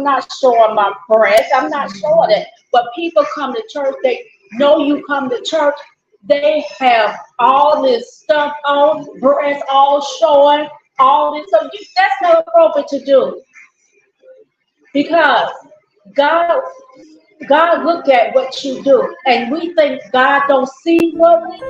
I'm not showing my breast. I'm not showing it. But people come to church. They know you come to church. They have all this stuff on, breasts all showing, all this. So that's not appropriate to do because God, God look at what you do, and we think God don't see what we.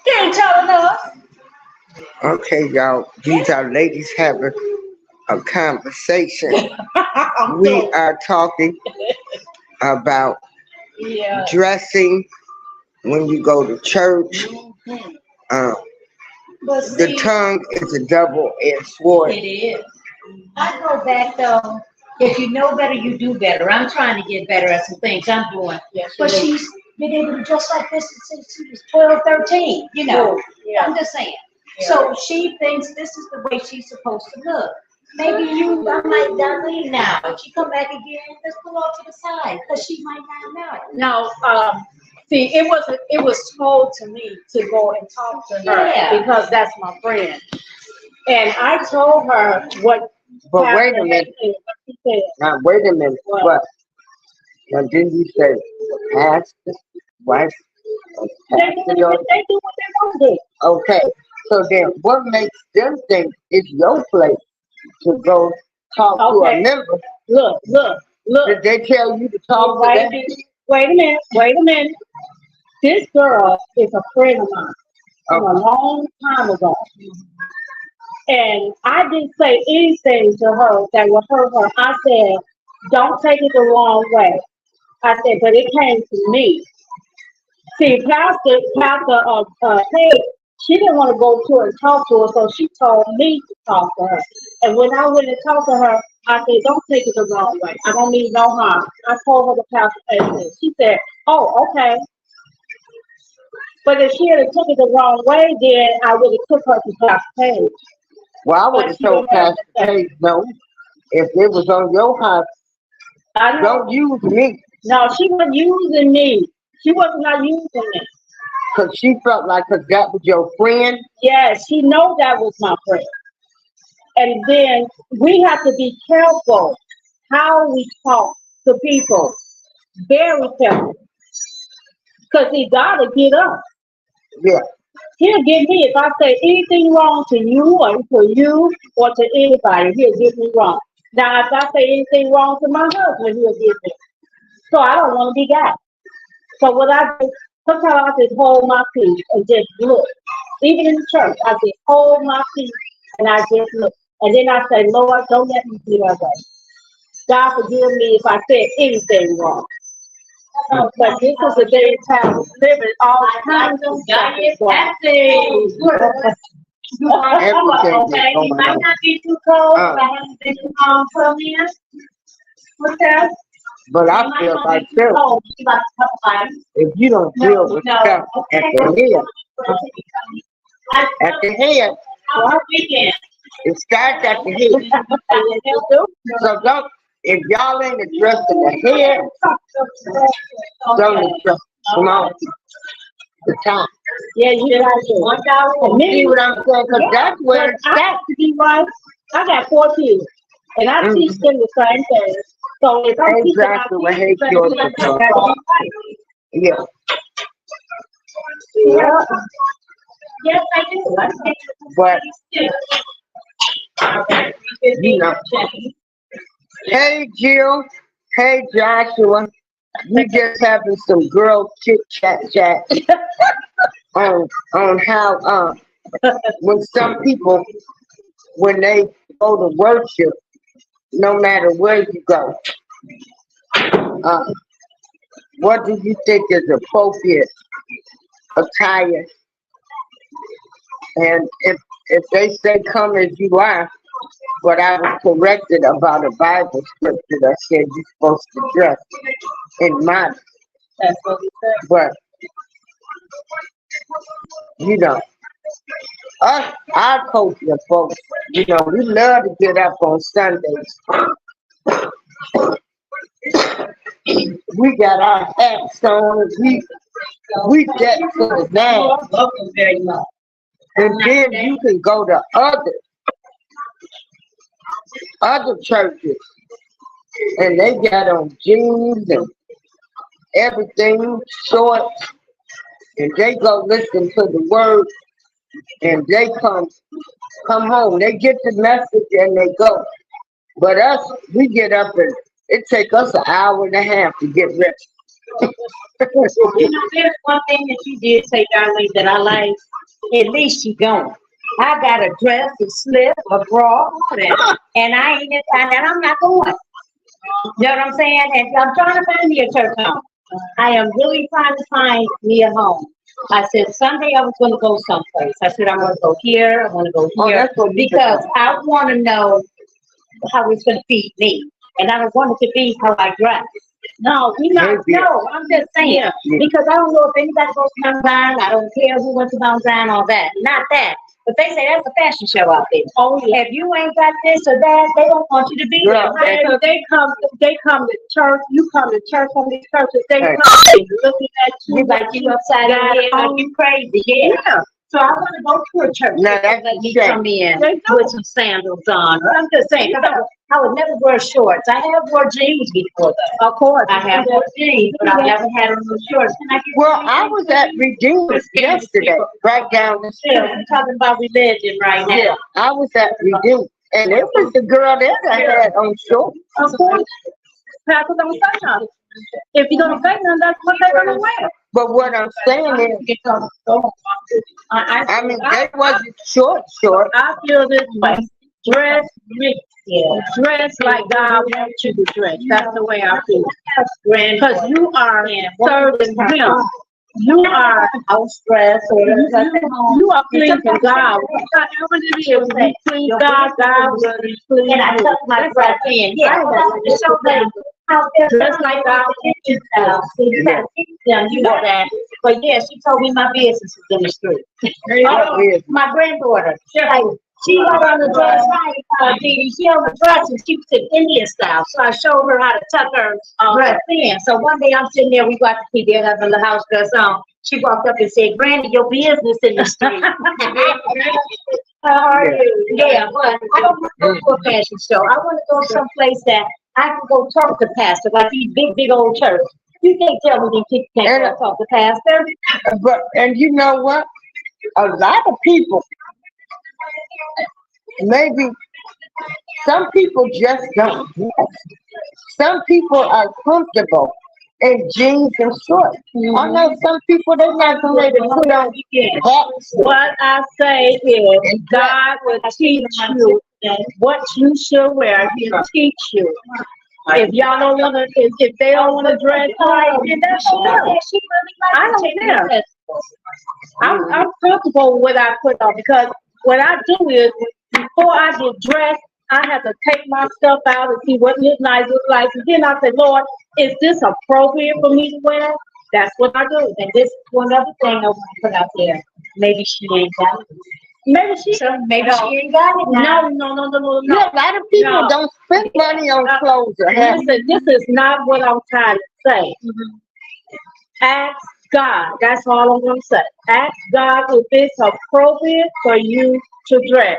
He ain't telling us. Okay, y'all. These are ladies having a conversation. We are talking about dressing when you go to church. The tongue is a double-edged sword. It is. I go back though. If you know better, you do better. I'm trying to get better at some things I'm doing. Yes, but she's been able to dress like this since she was 12, 13. You know, I'm just saying. Yeah. So she thinks this is the way she's supposed to look. Maybe I'm like Darlene now. If she come back again, let's pull off to the side because she might not know. Now, see, it was told to me to go and talk to her because that's my friend, and I told her what. But wait a minute. Now wait a minute. What? Now didn't you say pastor, wife? They do what they want to do. Okay. So then, what makes them think it's your place to go talk to a member? Look. Did they tell you to talk to them? Wait a minute. This girl is a friend of mine from a long time ago. And I didn't say anything to her that would hurt her. I said, don't take it the wrong way. I said, but it came to me. See, Pastor Paige, she didn't want to go to her and talk to her, so she told me to talk to her. And when I went and talked to her, I said, don't take it the wrong way. I don't mean no harm. I told her the Pastor Paige. She said, oh, okay. But if she had took it the wrong way, then I would have took her to Pastor Paige. Well, I would have told Pastor Paige, no, if it was on your house, don't use me. No, she wasn't using me. She was not using me. Because she felt like that was your friend? Yes, she know that was my friend. And then we have to be careful how we talk to people. Very careful. Because he got to get up. Yeah. He'll get me if I say anything wrong to you or to anybody. He'll get me wrong. Now, if I say anything wrong to my husband, he'll get me. So I don't want to be got. So what I do, sometimes I just hold my peace and just look. Even in the church, I just hold my peace and I just look. And then I say, Lord, don't let me be that way. God forgive me if I said anything wrong. But this is a day and time of living all kinds of stuff. Okay, it might not be too cold, but I haven't been too cold from here. What's that? But I feel like too, if you don't deal with stuff at the head, it starts at the head. So don't, if y'all ain't addressing the head, don't address the top. Yeah, you like it. See what I'm saying? Because that's where it starts. To be right. I got 4 kids, and I teach them the same thing. So if I'm teaching my kids the same thing, I gotta be right. Yeah. Yeah. Yes, I do. But you know, hey Jill, hey Joshua, we just having some girl chit chat on how when some people when they go to worship, no matter where you go, what do you think is appropriate attire? And if they say come as you are, but I was corrected about a Bible scripture that said you're supposed to dress in modest. That's what we said. But you know, our culture folks, you know, we love to get up on Sundays. We got our hats on, we deck to the nines. Welcome very much. And then you can go to other churches and they got on jeans and everything, shorts, and they go listen to the word and they come home. They get the message and they go. But us, we get up and it take us an hour and a half to get ready. You know, there's one thing that you did say, Darlene, that I like. At least you going. I got a dress, a slip, a bra, all that, and I'm not going. You know what I'm saying? And I'm trying to find me a church home. I am really trying to find me a home. I said Sunday I was going to go someplace. I said I'm going to go here. I'm going to go here because I want to know how it's going to feed me, and I don't want it to be how I dress. No, I'm just saying, because I don't know if anybody goes to Mount Zion. I don't care who went to Mount Zion, all that. Not that. But they say that's a fashion show out there. Oh, yeah. If you ain't got this or that, they don't want you to be there. They come to church. You come to church on these churches. They come looking at you like you upside down, like you crazy. Yeah. So I want to go to a church that let me come in with some sandals on. I'm just saying, I would never wear shorts. I have wore jeans before, though. Of course. I have wore jeans, but I've never had on no shorts. Well, I was at Redeemer's yesterday, right down the street. I'm talking about religion right now. Yeah, I was at Redeemer, and it was the girl there that had on shorts. Of course. Pastors don't say nothing. If you don't say nothing, that's what they're going to wear. But what I'm saying is, I mean, they wasn't short. I feel this way. Dress rich. Yeah. Dress like God wants you to dress. That's the way I feel. Because you are serving Him. You are house dress or you are pleasing God. Whatever it is, you please God, God will be pleased. And I tuck my breath in. Yeah, to show them how dress like God wants you to. You gotta teach them, you know that. But yeah, she told me my business was in the street. My granddaughter, she had on the dress right, she on the dress and she was in Indian style. So I showed her how to tuck her dress in. So one day I'm sitting there, we got to see there having the house dress on. She walked up and said, "Granny, your business in the street." How are you? Yeah, but I don't want to go to a fashion show. I want to go someplace that I can go talk to pastor, like these big old churches. You can't tell me these people can't talk to pastor. And you know what? A lot of people, maybe some people just don't dress. Some people are comfortable in jeans and shorts. I know some people, they're not going to put on hats. What I say is God will teach you what you should wear. He'll teach you. If y'all don't want to, if they don't want to dress right, then that's fine. I don't care. I'm comfortable with what I put on because what I do is before I get dressed, I have to take my stuff out and see what looks nice, and then I say, Lord, is this appropriate for me to wear? That's what I do. And this is one other thing I want to put out there. Maybe she ain't got it. Maybe she she ain't got it now. No. Yeah, a lot of people don't spend money on clothes or hats. Listen, this is not what I'm trying to say. Ask God. That's all I'm going to say. Ask God if it's appropriate for you to dress.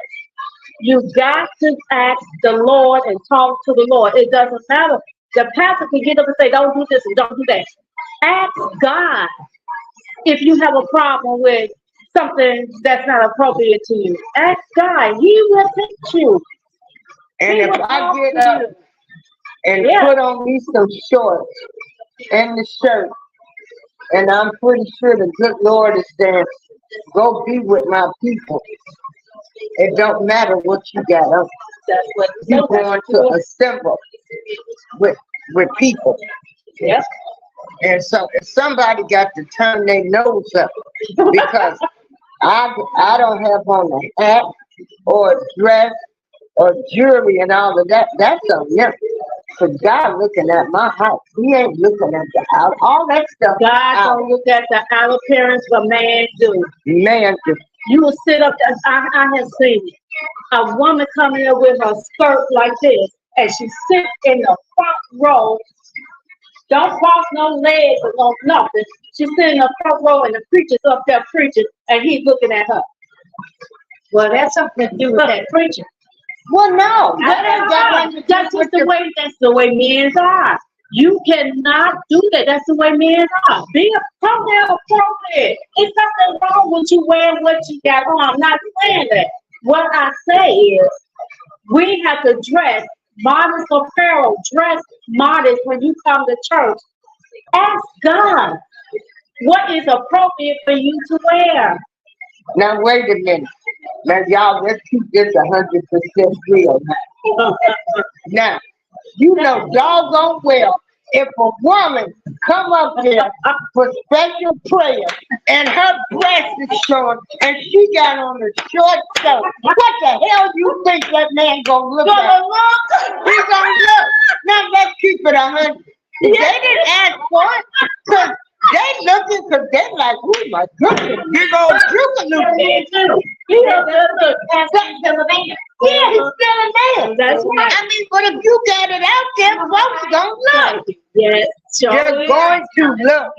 You got to ask the Lord and talk to the Lord. It doesn't matter. The pastor can get up and say, don't do this and don't do that. Ask God if you have a problem with something that's not appropriate to you. Ask God. He will fix you. And He if will I talk get to up you. and Yeah. put on me some shorts and the shirt, and I'm pretty sure the good Lord is saying, go be with my people. It don't matter what you got on. That's what You're going to assemble with people. Yep. And so if somebody got to turn their nose up because I don't have on a hat or a dress or jewelry and all of that, that's on them. Because God looking at my house. He ain't looking at the house. All that stuff. God don't look at the outer appearance, but man do. Man, You will sit up, I have seen a woman coming up with her skirt like this, and she sits in the front row, don't cross no legs or no nothing. She's sitting in the front row, and the preacher's up there preaching, and he's looking at her. Well, that's something to do with that preacher. well, no. That ain't got nothing to do That's just with that's the way men are. You cannot do that. That's the way men are. Be appropriate. It's nothing wrong with you wearing what you got on. I'm not saying that. What I say is we have to dress modest apparel, dress modest when you come to church. Ask God what is appropriate for you to wear. Now, wait a minute. Now, y'all, let's keep this 100% real now. Now, you know doggone well, if a woman come up there for special prayer and her breast is showing and she got on a short skirt, what the hell you think that man gonna look at? He gonna look. Now, let's keep it 100. They didn't ask for it. 'Cause they looking because they like, oh my goodness, big old Jugaloo. Me too. Yeah, he's still a man. That's right. I mean, but if you got it out there, folks gonna look. Yes, They're sure. going to look.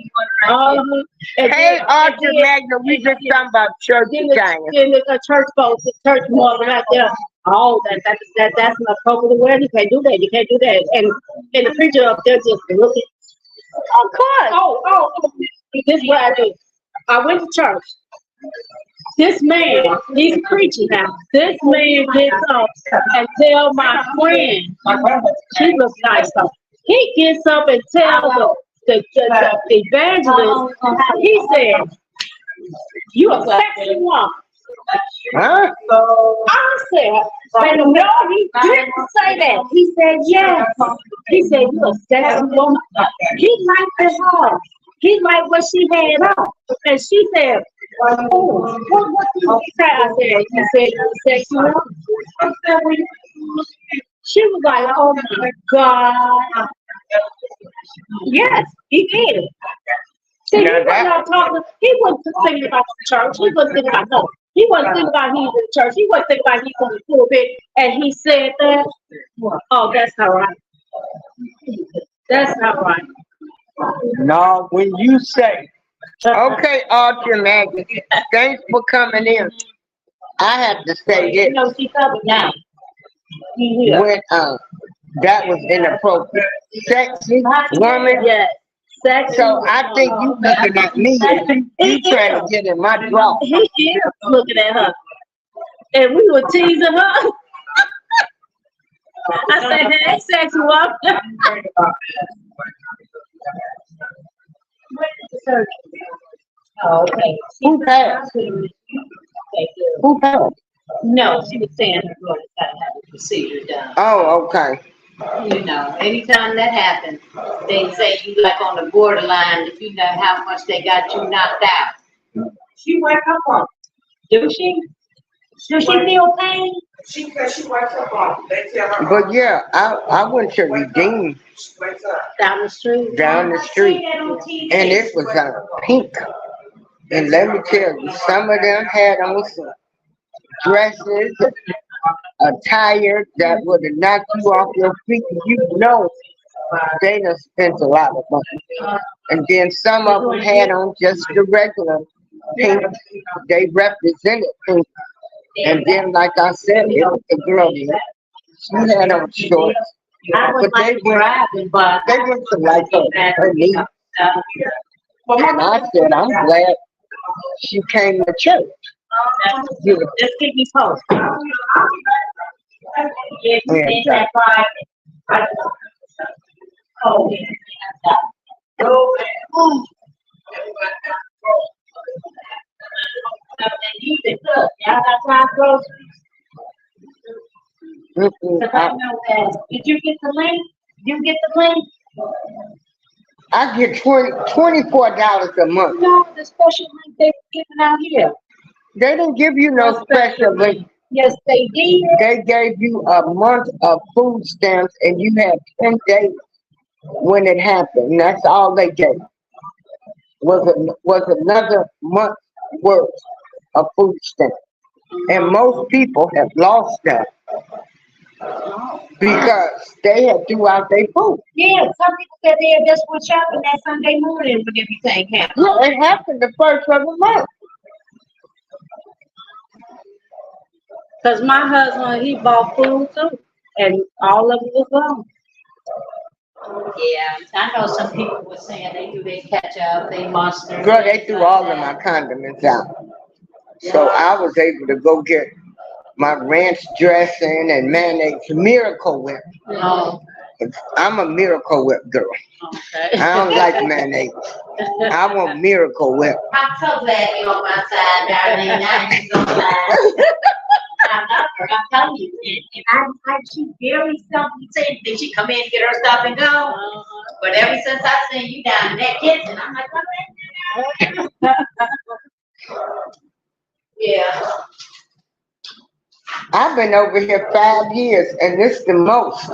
Hey, Arthur Magna, we just talking about church attire. Then the church folks, the church more right there. Oh, that's not appropriate to wear. You can't do that. You can't do that. And the preacher up there just looking. Of course. Oh. This is what I do. I went to church. This man, he's preaching now. This man gets up and tell my friend, she looks nice though. He gets up and tells the evangelist, he said, you a sexy woman. Huh? I said, no, he didn't say that. He said, yes. He said, you a sexy woman. He liked her. He liked what she had on. And she said, oh, what did you say? I said, you said you a sexy woman. She was like, oh my God. Yes, he did. See, he was not talking, he wasn't thinking about the church. He wasn't thinking about no. He wasn't thinking about he's in the church. He wasn't thinking about he's on the pulpit. And he said that. Oh, that's not right. That's not right. No, when you say, okay, Arthur Magna, thanks for coming in. I have to say You this. know, she covered now. Yeah. When that was inappropriate. Sexy woman. Yes. Sexy. So I think you looking at me. You trying to get in my draw. He is looking at her. And we were teasing her. I said, hey, sexy woman. Oh, okay. Who passed? Who passed? No, she was saying her daughter's got to have a procedure done. Oh, okay. You know, anytime that happens, they say you like on the borderline, if you know how much they got you knocked out. She wake up on. Do she? Does she feel pain? She wakes up on, they tell her. But yeah, I went to Redeem She wakes up. Down the street. down the street, and it was pink. And let me tell you, some of them had on some dresses, attire that would have knocked you off your feet. You know, they done spent a lot of money. And then some of them had on just the regular pink. They represented pink. And then, like I said, it was the girl. She had on shorts, I but would like driving, but they went to like her knee. And I said, I'm glad she came to church. You know, just keep me posted. Yeah, Yeah. it's that Friday. Oh, yeah. You can cook. Y'all got fried groceries? mm-mm, 'Cause I know that. Did you get the link? You get the link? I get $24 a month. No, the special link they were giving out here. They didn't give you no special link. Yes, they did. They gave you a month of food stamps and you had 10 days when it happened. And that's all they gave. Was another month worth of food stamps. And most people have lost that because they had threw out their food. Yeah, some people said they had just went shopping that Sunday morning when everything happened. Yeah, it happened the first of the month. Cause my husband, he bought food too, and all of it was gone. Yeah, I know some people were saying they do their ketchup, they mustard. Girl, they threw all of my condiments out. So I was able to go get my ranch dressing and mayonnaise, Miracle Whip. No, I'm a Miracle Whip girl. Okay. I don't like mayonnaise. I want Miracle Whip. I'm so glad you're on my side, darling. I ain't gonna lie. I love her, I'm telling you. And she very seldom says that she come in, get her stuff and go. But ever since I seen you down in that kitchen, I'm like, what? Yeah. I've been over here 5 years and this the most.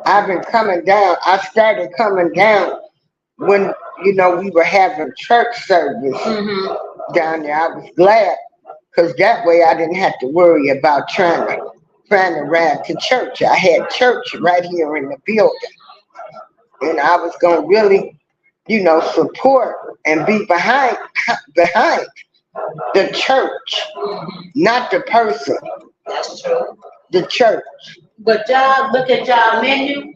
I've been coming down. I started coming down when, you know, we were having church service down there. I was glad because that way I didn't have to worry about trying to ride to church. I had church right here in the building. And I was going to really, you know, support and be behind the church, not the person, That's true. the church. But y'all look at y'all menu,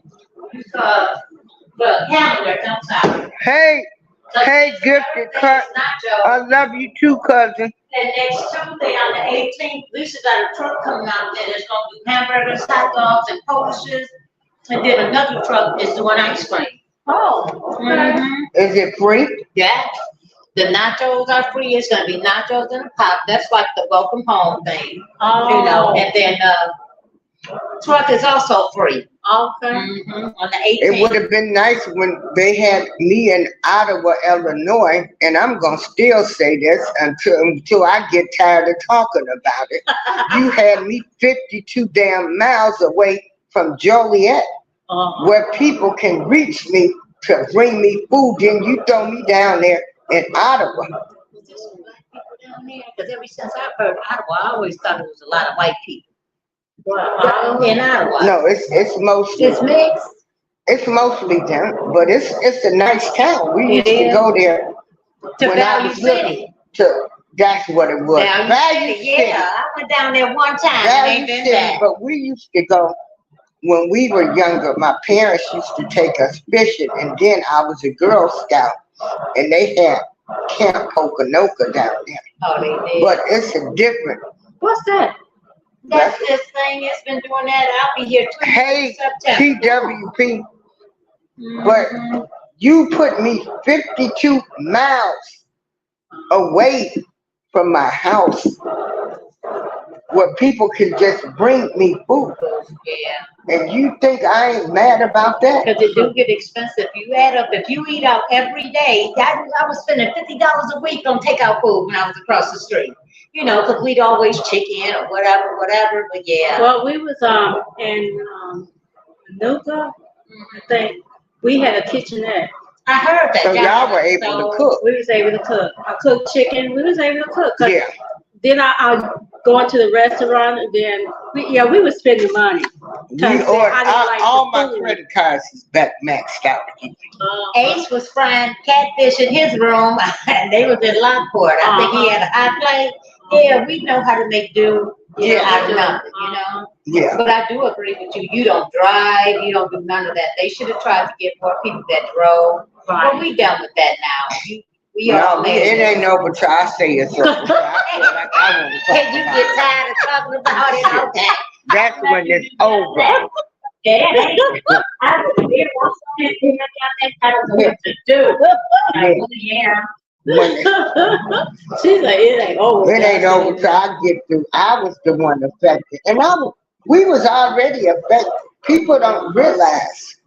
well, calendar, I'm sorry. Hey, gifted cut. Nacho. I love you too, cousin. And next Tuesday on the 18th, Lisa got a truck coming out there that's gonna do hamburgers, hot dogs, and Polishes. And then another truck is doing ice cream. Oh, okay. Is it free? Yeah. The nachos are free. It's gonna be nachos and a pop. That's like the welcome home thing, you know. And then truck is also free. Okay. On the It would 18th. have been nice when they had me in Ottawa, Illinois, and I'm gonna still say this until I get tired of talking about it. You had me 52 damn miles away from Joliet, where people can reach me to bring me food. Then you throw me down there in Ottawa. Because ever since I heard Ottawa, I always thought it was a lot of white people. In Ottawa. No, it's mostly It's mixed. it's mostly them, but it's a nice town. We used It to is. go there To when I Value was little. City. That's what it was. Value City, yeah. I went down there one time and Value ain't been City, back. but we used to go when we were younger. My parents used to take us fishing, and then I was a Girl Scout, and they had Camp Poconoka down there. Oh, they did. But it's a different. What's that? That's this thing that's been doing that. I'll be here 2 Hey, September. TWP, but you put me 52 miles away from my house where people can just bring me food. Yeah. And you think I ain't mad about that? Because it do get expensive. You add up, if you eat out every day, I was spending $50 a week on takeout food when I was across the street. You know, because we'd always chicken or whatever, but yeah. Well, we was in Nuka, I think. We had a kitchenette. I heard that. So y'all were able to cook. We was able to cook. I cooked chicken. We was able to cook. 'Cause Yeah. Then I go into the restaurant, and then we was spending money. All my credit cards is back maxed out. Ace was frying catfish in his room, and they was in Lockport. I think he had a hot plate, Yeah, we know how to make do, Yeah. out of nothing, you know? Yeah. But I do agree with you. You don't drive, you don't do none of that. They should have tried to get more people that drove. But we done with that now. We all No, made it ain't over till I say it's over. I feel like I want to talk Can you about get it. tired of talking about it? Okay. That's when it's over. I was there once on that, I don't know what to do. Like, yeah. When She's like, it ain't over. it ain't over till I get through. I was the one affected, and we was already affected. People don't realize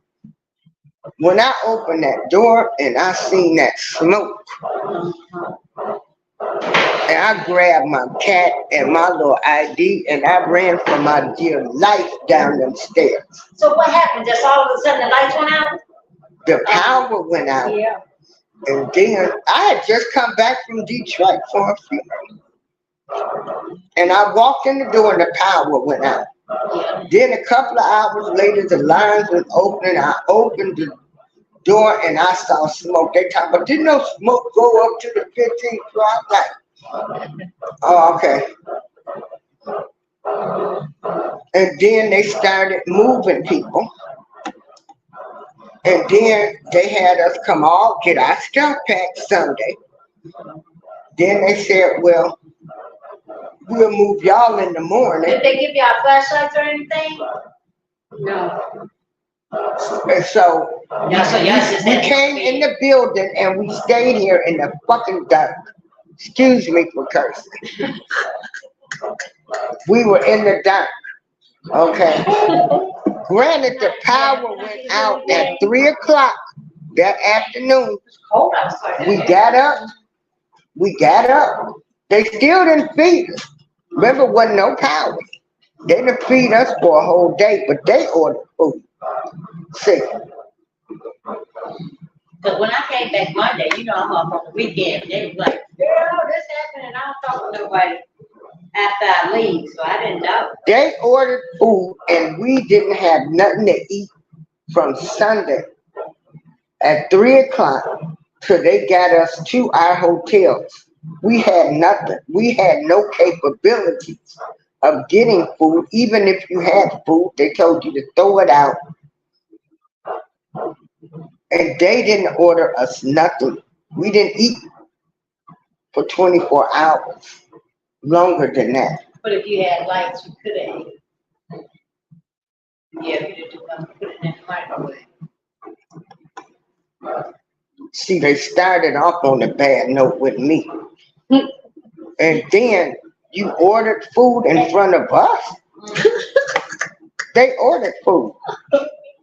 when I opened that door and I seen that smoke, and I grabbed my cat and my little ID, and I ran for my dear life down them stairs. So what happened? Just all of a sudden the lights went out? The power went out. Yeah. And then I had just come back from Detroit for a funeral. And I walked in the door and the power went out. Then a couple of hours later, the lines was opening. I opened the door and I saw smoke. They talk about, didn't no smoke go up to the 15th floor? I'm like, oh, okay. And then they started moving people. And then they had us come all get our stuff packed Sunday. Then they said, well, we'll move y'all in the morning. Did they give y'all flashlights or anything? No. And so Yeah, so y'all just we had to came be- in the building and we stayed here in the fucking dark. Excuse me for cursing. We were in the dark. Okay. Granted, the power went out at 3 o'clock that afternoon. Cold outside. We got up. They still didn't feed us. Remember, wasn't no power. They didn't feed us for a whole day, but they ordered food. See, Cause when I came back Monday, you know, I'm up on the weekend, they was like, girl, this happened, and I don't talk to nobody after I leave, so I didn't know. they ordered food and we didn't have nothing to eat from Sunday at 3 o'clock till they got us to our hotels. We had nothing. We had no capabilities of getting food. Even if you had food, they told you to throw it out. And they didn't order us nothing. We didn't eat for 24 hours, longer than that. But if you had lights, you could have ate. Yeah, if you didn't do nothing, put it in the microwave. See, they started off on a bad note with me. And then you ordered food in front of us. They ordered food.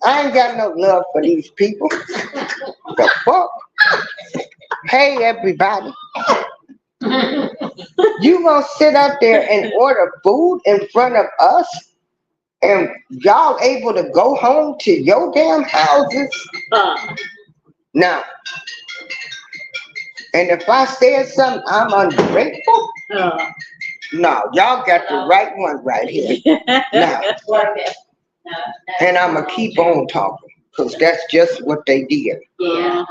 I ain't got no love for these people. The fuck? Hey, everybody. You gonna sit up there and order food in front of us? And y'all able to go home to your damn houses? Now, and if I said something, I'm ungrateful? No, y'all got the right one right here. Now, and I'ma keep on talking, because that's just what they did. Yeah,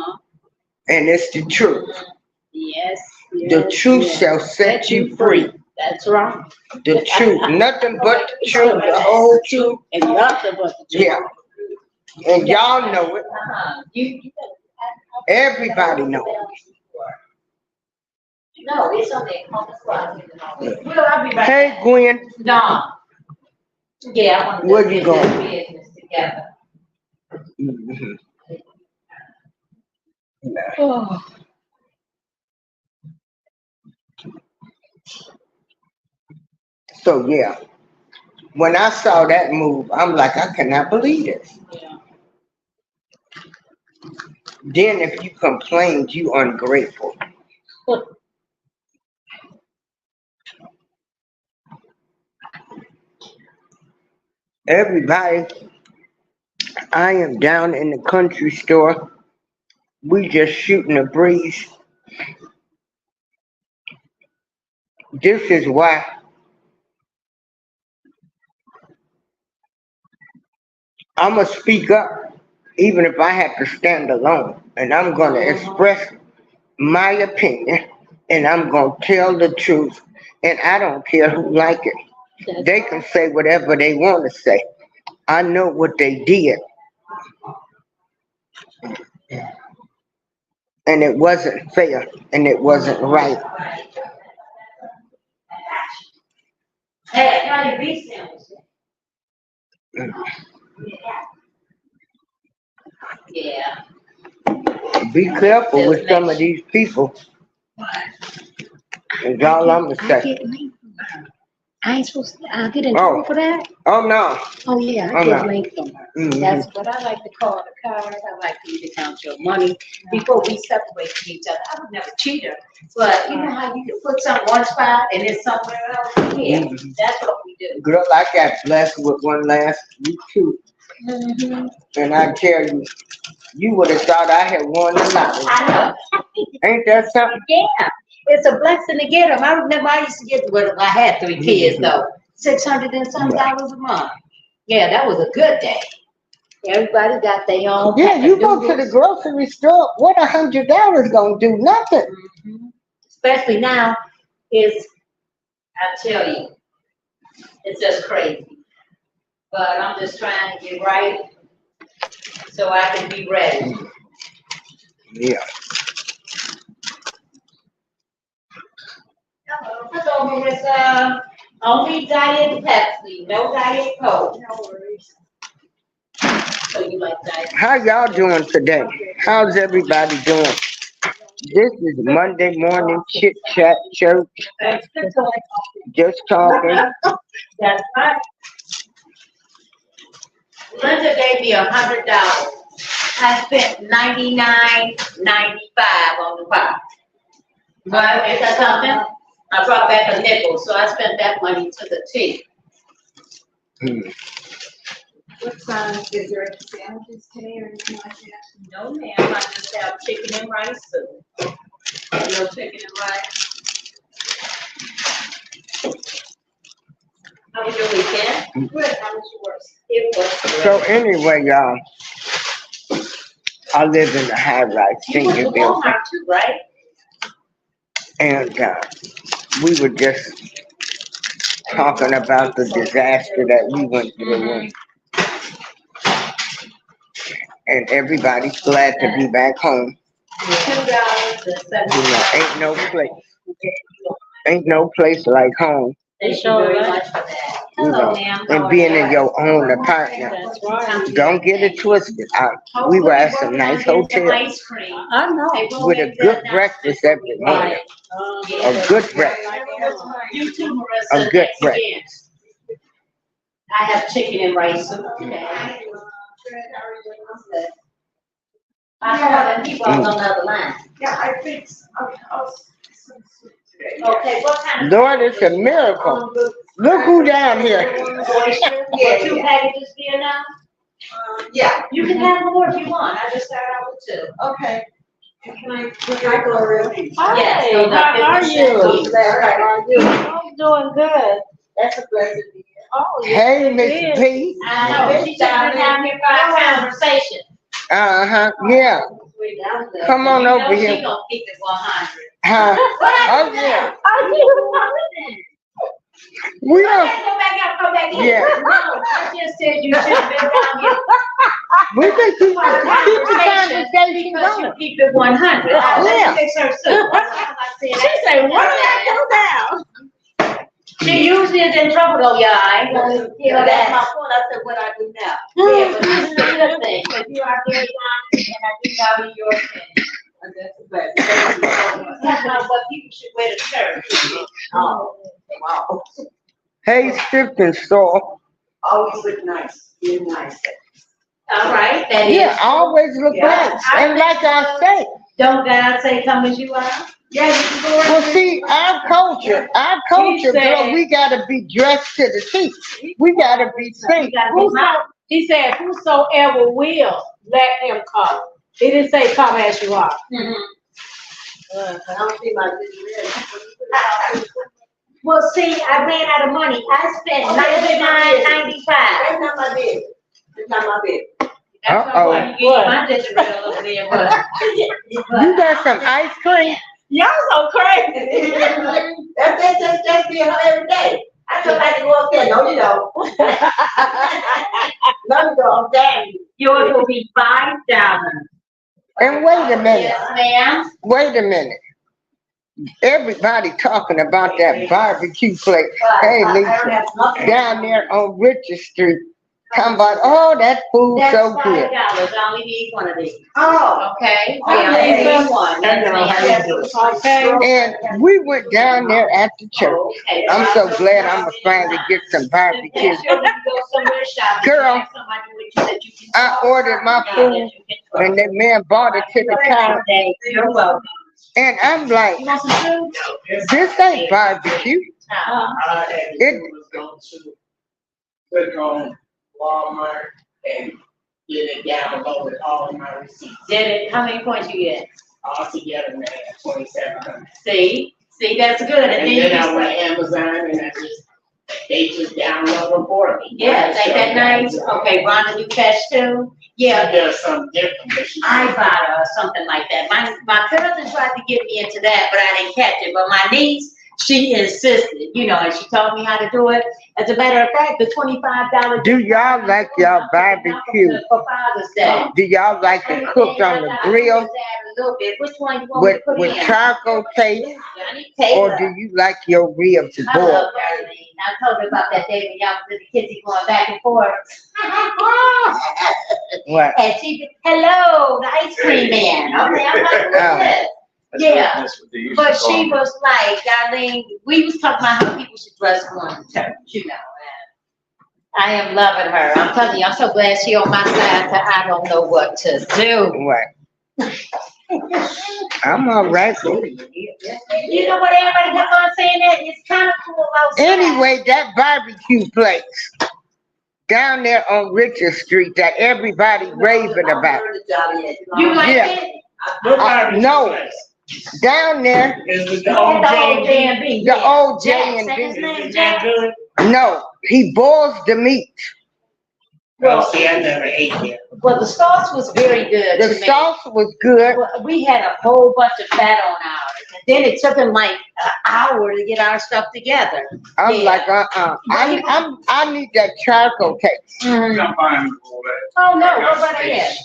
And it's the truth. yes, The truth shall set you free. That's right. The truth, nothing but the truth, the whole truth. And nothing but the truth. Yeah. And y'all know it. You. Everybody know it. No, it's on there. Well, I'll be right Hey, back. Gwen, No. Yeah, I want to. Where you going? Business together. Mhm. Oh. So yeah, when I saw that move, I'm like, I cannot believe it. Yeah. Then if you complained, you ungrateful. Everybody, I am down in the country store. We just shooting a breeze. This is why I'm gonna speak up, even if I have to stand alone, and I'm gonna express my opinion and I'm gonna tell the truth. And I don't care who like it. They can say whatever they want to say. I know what they did, and it wasn't fair, and it wasn't right. Hey, how you be sandwich? Yeah. Be careful with some of these people. That's all I'm gonna say. I ain't supposed to, I get in trouble for that? Oh no. Oh, yeah, Oh, I no. get linked from her. Mhm. That's what I like to call the card. I like for you to count your money before we separate from each other. I would never cheat her. But you know how you can put some one spot and it's somewhere else? Yeah, Mhm. that's what we do. Girl, I got blessed with one last week too. And I tell you, you would have thought I had won the lottery. I know. Ain't that something? Yeah, it's a blessing to get them. I remember I used to get, well, I had 3 kids though, $600 and some dollars a month. Yeah, that was a good day. Everybody got their own. Yeah, pack you of go to the noodles. grocery store, what $100 gonna do? Nothing. Especially now, it's, I tell you, it's just crazy. But I'm just trying to get right so I can be ready. Yeah. Hello, Marissa. Only diet Pepsi, no diet Coke. No worries. So you like diet? How y'all doing today? How's everybody doing? This is Monday morning chit chat church. Just talking. That's right. Linda gave me $100. I spent $99.95 on the pot. Right, ain't that something? I brought back a nickel, so I spent that money to the T. Hmm. What size, is there any sandwiches today or anything like that? No, ma'am, I just have chicken and rice soup. No chicken and rice. How was your weekend? Good, how was yours? It was So great. anyway, y'all, I live in the high-rise You went senior to building, Walmart too, right? and we were just talking about the disaster that we went through. And everybody's glad to be back home. $2.70. Ain't no place like home. Thank you very much for that. Hello, ma'am. How And are being you? in your own apartment. That's right. Don't get it twisted. We were at some nice hotels Ice cream. I know. with a good breakfast every morning. A good breakfast. You too, Marissa. A good Thanks again. I have chicken and rice soup today. I saw the people on the other line. Yeah, I think, I'll. Okay, what kind of? Lord, it's a miracle. Look who down here. Yeah, 2 packages here now? Yeah, You can have more if you want. I just started out with 2. okay. Can I go already? Yes, Hi, so how are the 50 you? cents. I'm doing good. That's a blessing. Oh, Hey, yes, Miss it is. P. I know, she should have been down here for our conversation. Uh-huh, yeah. Come on You know over she here. gonna keep it 100. Huh? Oh, yeah. We Okay, don't, go back out, go back in. Yeah. No, I just said you should have been down here we can keep for the the conversation conversation because you going. keep it 100. Yeah. Let me fix her soup. That's all I said. She said, what did I do now? She usually is in trouble though, y'all. I ain't gonna give her That's my that. point, I said what I do now. Yeah, but this is a good thing, because you are very honest and I do value your opinion. That's a blessing. Thank you so much. That's not what people should wear to church. Oh, wow. Hey, Stifton store. Always look nice, be nice. All right, that is. Yeah, always look Yeah. nice. And like I say, Don't God say come as you are? Yeah, you can go well, see, our culture, girl, we gotta be dressed to the T. We gotta be You safe. gotta be smart. He said, whosoever will, let him come. He didn't say come as you are. Mhm. I don't see my video. Well, see, I ran out of money. I spent $99.95. That's not my bed. It's not my bed. That's Uh-oh. why you get my digital over there, but. You got some ice cream? Y'all so crazy. That's being her every day. I just like to go up there. No, you don't. No, you don't. Dang. Yours will be $5. And wait a minute, Yes, ma'am. wait a minute. Everybody talking about that barbecue place. Hey, Lisa, down there on Richard Street, talking about, oh, that food That's so $5. good. I only need one of these. Oh. Okay? Okay. Yeah, I only need one. Yes, ma'am. Okay. And we went down there at the church. Okay. I'm so glad I'm gonna finally get some barbecue. Make sure when you go somewhere shopping, Girl, you have somebody with you that you can I talk ordered my to, food that you can trust. and that man brought it to the car. You're welcome. And I'm like, You want some food? this ain't barbecue. It, was going to click on Walmart and get it downloaded all of my receipts. Did it? How many points you get? All together, man, 2,700. See, that's good. And And then you then I just went to Amazon and they just download them for me. yeah, ain't that nice? Okay, Rhonda, you catch too? Yeah, There's some different, but she. I bought something like that. My cousin tried to get me into that, but I didn't catch it. But my niece, she insisted, and she told me how to do it. As a matter of fact, the $25. do y'all like y'all barbecue? For Father's Day. Do y'all like to cook on the grill A little bit. Which one you want me to put with in? charcoal taste? Johnny Taylor. Or do you like your ribs I boiled? love Darlene. I told her about that day when y'all was the kids going back and forth. What? And she, hello, the ice cream man. Okay, I'm like, what's this? Yeah, but she was like, Darlene, we was talking about how people should dress going to church, and I am loving her. I'm telling you, I'm so glad she on my side, so I don't know what to do. What? I'm all right. You know what, everybody kept on saying that? It's kind of cool outside. Anyway, that barbecue place down there on Richard Street that everybody raving about. You like Yeah. it? No, down there, Is with At the old the old J&B. J&B. the old Jack, J say his and name, Is that Jack. good? B. No, he boils the meat. Well, see, I never ate there. Well, the sauce was very good The to me. sauce was good. Well, we had a whole bunch of fat on ours, and then it took him like an hour to get our stuff together. I'm Yeah. like, I need that charcoal taste. Come find me for that. Oh, no, nobody is.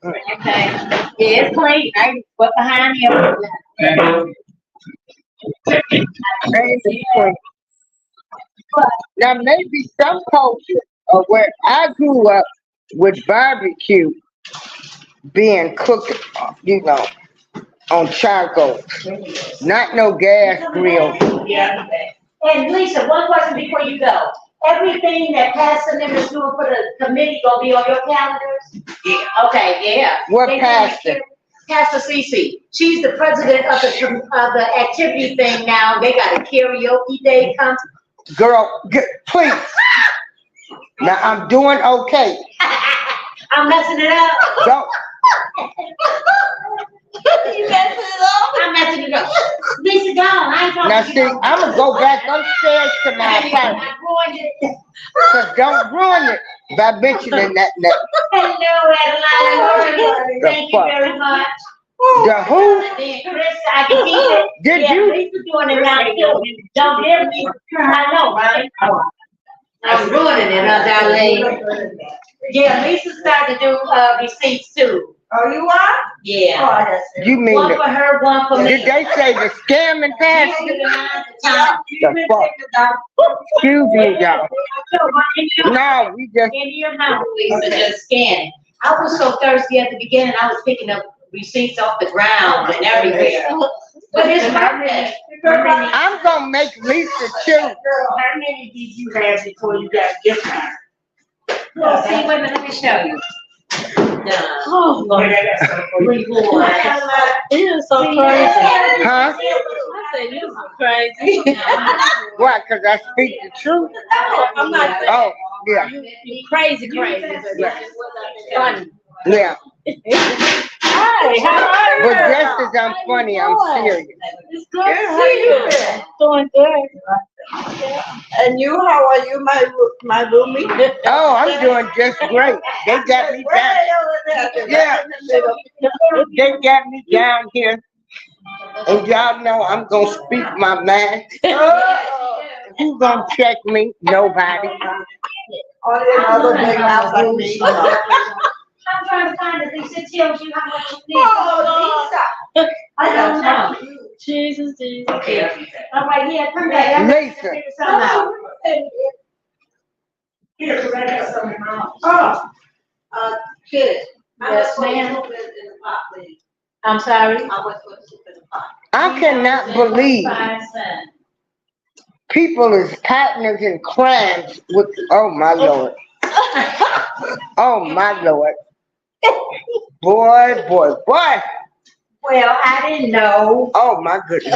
Okay, yeah, it's clean, right? But behind him, Now, maybe some culture or where I grew up with barbecue being cooked, on charcoal, not no gas grill. Yeah. and Lisa, one question before you go. Everything that Pastor Nim is doing for the committee gonna be on your calendars? Yeah. Okay, yeah. What They pastor? Pastor Cece. She's the president of the activity thing now. They got a karaoke day come. Girl, please. Now, I'm doing okay. I'm messing it up. Don't, You messing it up? I'm messing it up. Lisa, go. I ain't talking now to see, you. I'm gonna go back upstairs to my I apartment. ruined it. So don't ruin it by mentioning that. Hello, Adeline. Thank you fuck? very much. The who? Then Chris, I can keep it. Did Yeah, you? Lisa doing it now too. Don't give me. I know, right? I'm ruining it, Darlene. Yeah, Lisa started to do, receipts too. Oh, you are? Yeah. You mean One the, for her, one for me. did they say the scamming pastor? The fuck? Excuse me, y'all. No, we just, In your mouth, Lisa, just scan it. I was so thirsty at the beginning, I was picking up receipts off the ground and everywhere. But it's perfect. I'm gonna make Lisa choose. How many did you have before you got gift cards? Well, see, wait a minute, let me show you. Oh, Boy, I got some for you. it is so crazy. Huh? I said, you so crazy. Why? Cause I speak the truth? I'm not saying. Oh, yeah, Crazy. Funny. yeah. Hi, how are you? But just as I'm funny, I'm serious. It's good to see you. Doing good. And you, how are you, my roomie? Oh, I'm doing just great. They got me down. Yeah. They got me down here And y'all know I'm gonna speak my mind. Who gonna check me? Nobody. Only another big house like me. I'm trying to find the list that tells you how much you need. Oh, Lisa. I don't know. Jesus, Jesus. All right, yeah, come back. I'm gonna Lisa. figure something out. Here, right here, some amount. Oh, Kids. Yes, ma'am. In the pot, please. I'm sorry. How much for the soup in the pot? I cannot believe 5 cents. people is partners in crimes with, oh my Lord. Oh my Lord. Boy, boy, boy. Well, I didn't know. Oh my goodness.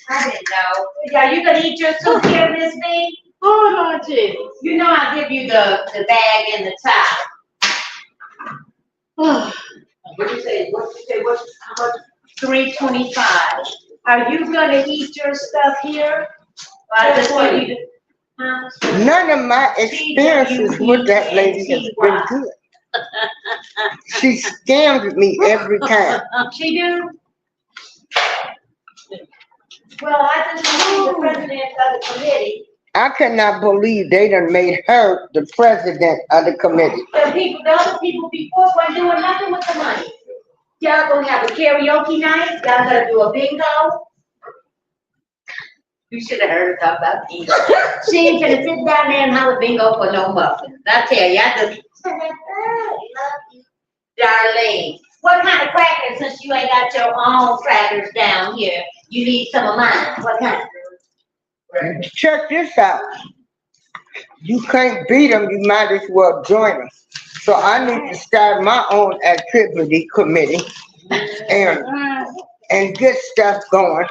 I didn't know. Are you gonna eat your soup here, Miss B? Hold on, G. You know I'll give you the bag and the towel. What you say, how much? $3.25. Are you gonna eat your stuff here? I just want you to. Huh? None of my experiences with that lady has been good. She scammed me every time. She do? Well, I just need the president of the committee. I cannot believe they done made her the president of the committee. The other people before weren't doing nothing with the money. Y'all gonna have a karaoke night? Y'all gonna do a bingo? You should have heard her talk about bingo. She ain't gonna sit down there and holler bingo for no muffins. I tell you, I just. Darlene, what kind of crackers, since you ain't got your own crackers down here, you need some of mine? What kind? Check this out. You can't beat them, you might as well join them. So I need to start my own activity committee and get stuff going.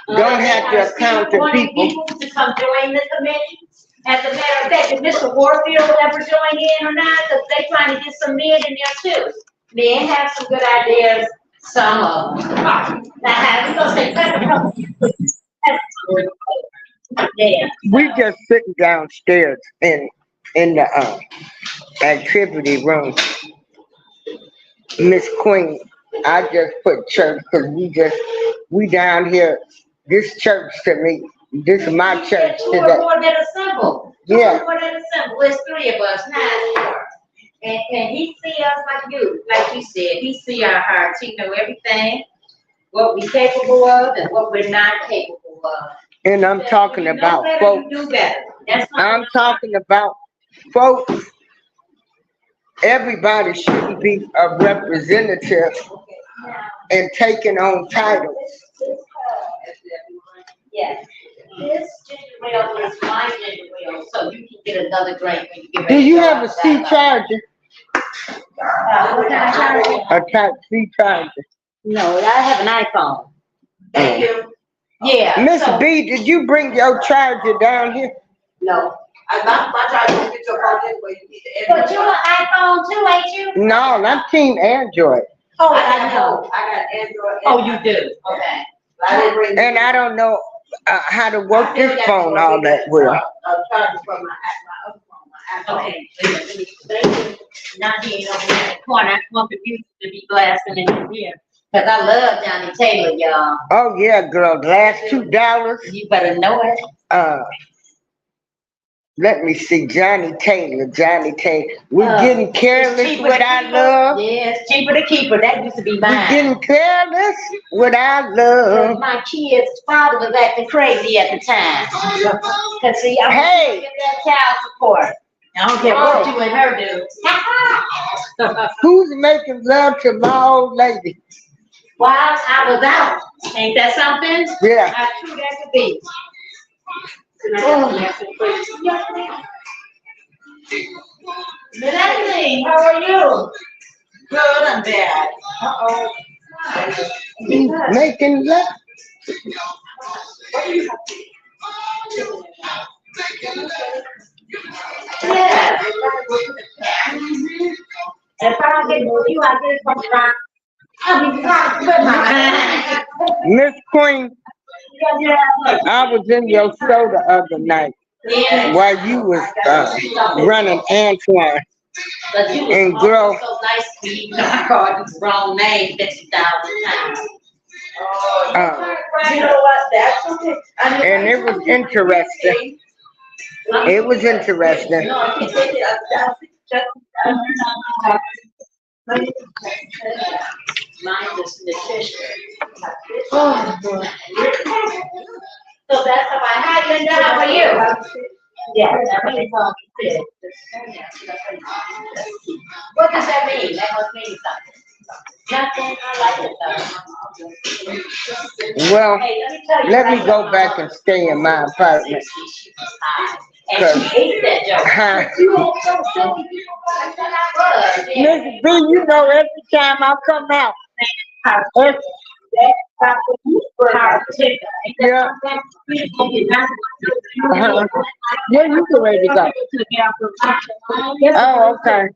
Don't have to account to people. To come join the committee. As a matter of fact, did Mr. Warfield ever join in or not? Because they trying to get some men in there too. Men have some good ideas, some of them. Now, we gonna say, yeah. We just sitting downstairs in the activity room. Miss Queen, I just put church because we down here. This church to me, this is my church Two or today. more that assemble. Yeah. Two or more that assemble. It's 3 of us, not 4. And he see us like you said. He see our hearts. He know everything, what we capable of and what we're not capable of. And I'm talking You know about better, folks. you do better. That's not I'm talking about folks. Everybody shouldn't be a representative and taking on titles. Yes. This ginger ale is my ginger ale, so you can get another drink when you get Do ready. you to go have a C outside. charger? What kind of charger? A type C charger? No, I have an iPhone. Thank you. Yeah. Miss so- B, did you bring your charger down here? No. My child will get your phone anyway, you need to. But you're an iPhone too, ain't you? No, I'm team Android. Oh, I got Android. Oh, you do? Okay. I didn't bring. And I don't know how to work this phone all that well. Charger from my other phone, my iPhone. Okay. Not being over there in the corner, I want the music to be blasting in here. Cause I love Johnny Taylor, y'all. Oh yeah, girl, last $2. You better know it. Let me see, Johnny Taylor. We're getting careless It's cheaper with to our keep love. her. Yeah, it's cheaper to keep her. That used to be We're mine. getting careless with our Cause love. my kid's father was acting crazy at the time. Cause see, I'm Hey. get that child support. I don't care what you and her do. Who's making love to my old lady? While I was out, ain't that something? Yeah. How true that could be. Melanie, how are you? Good and bad. Uh-oh. He's making love. Yeah. If I don't get with you, I get it from around. I mean, God, Miss Queen, I was in your show the other night yeah. while you was running Antoine. But you And was girl- always so nice to me. I called you the wrong name 50,000 times. You know what, that's okay. And it was interesting. It was interesting. No, he said that, Mine is nutrition. Oh, boy. So that's how hi Linda, how are you? Yeah, that means good. What does that mean? That must mean something. Nothing, I like it though. Well, Hey, let me tell you. let me right go now, back and stay in my apartment. she was high, and she hated that joke. Huh? You had so silly people like that I was. Yeah. Mrs. B, you know every time I come out, every- yeah. Uh-huh. Where you get ready to go? Oh, okay.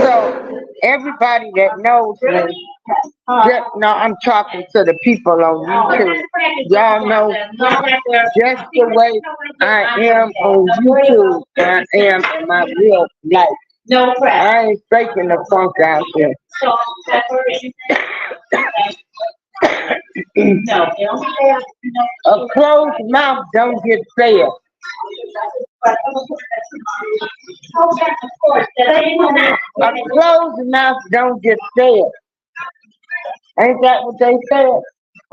So everybody that knows me, no, I'm talking to the people on YouTube. Y'all know just the way I am on YouTube, I am in my real life. No crap. I ain't faking the funk out there. Salt, pepper, no, they don't have, A closed mouth don't get fed. A closed mouth don't get fed. Ain't that what they said?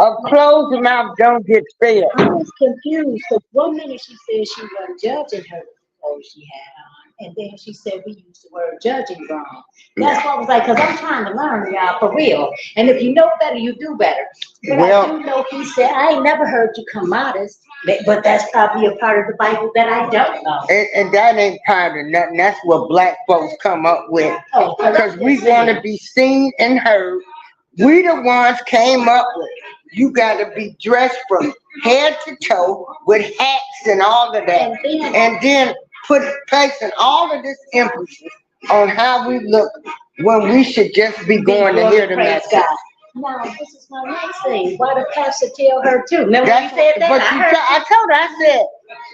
A closed mouth don't get fed. I was confused, because one minute she said she wasn't judging her clothes she had on, and then she said we used the word judging wrong. That's what I was like, because I'm trying to learn, y'all, for real. And if you know better, you do better. But Well- I do know he said, I ain't never heard you come modest, but that's probably a part of the Bible that I don't know. And that ain't part of nothing. That's what black folks come up with. Oh, Because we want to be seen and heard. We the ones came up with it. You gotta be dressed from head to toe with hats and all of that. And then placing all of this emphasis on how we look when we should just be going to hear the Praise message. God. Now, this is my next thing. Why the pastor tell her too? Remember when he That's, said that? but I you, heard, I told her, I said,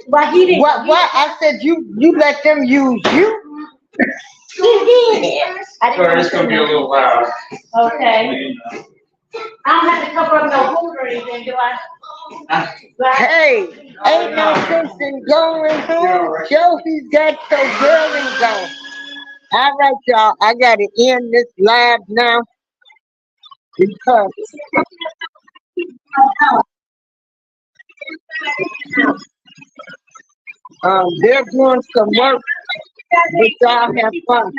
why he didn't? why, I said, you let them use you? He did. I didn't Sorry, it's gonna be a little loud. Okay. I don't have to cover up no food or anything, do I? Right? Hey, ain't no sense in going home. Joey's got your girlies on. All right, y'all, I gotta end this live now because they're doing some work, but y'all have fun.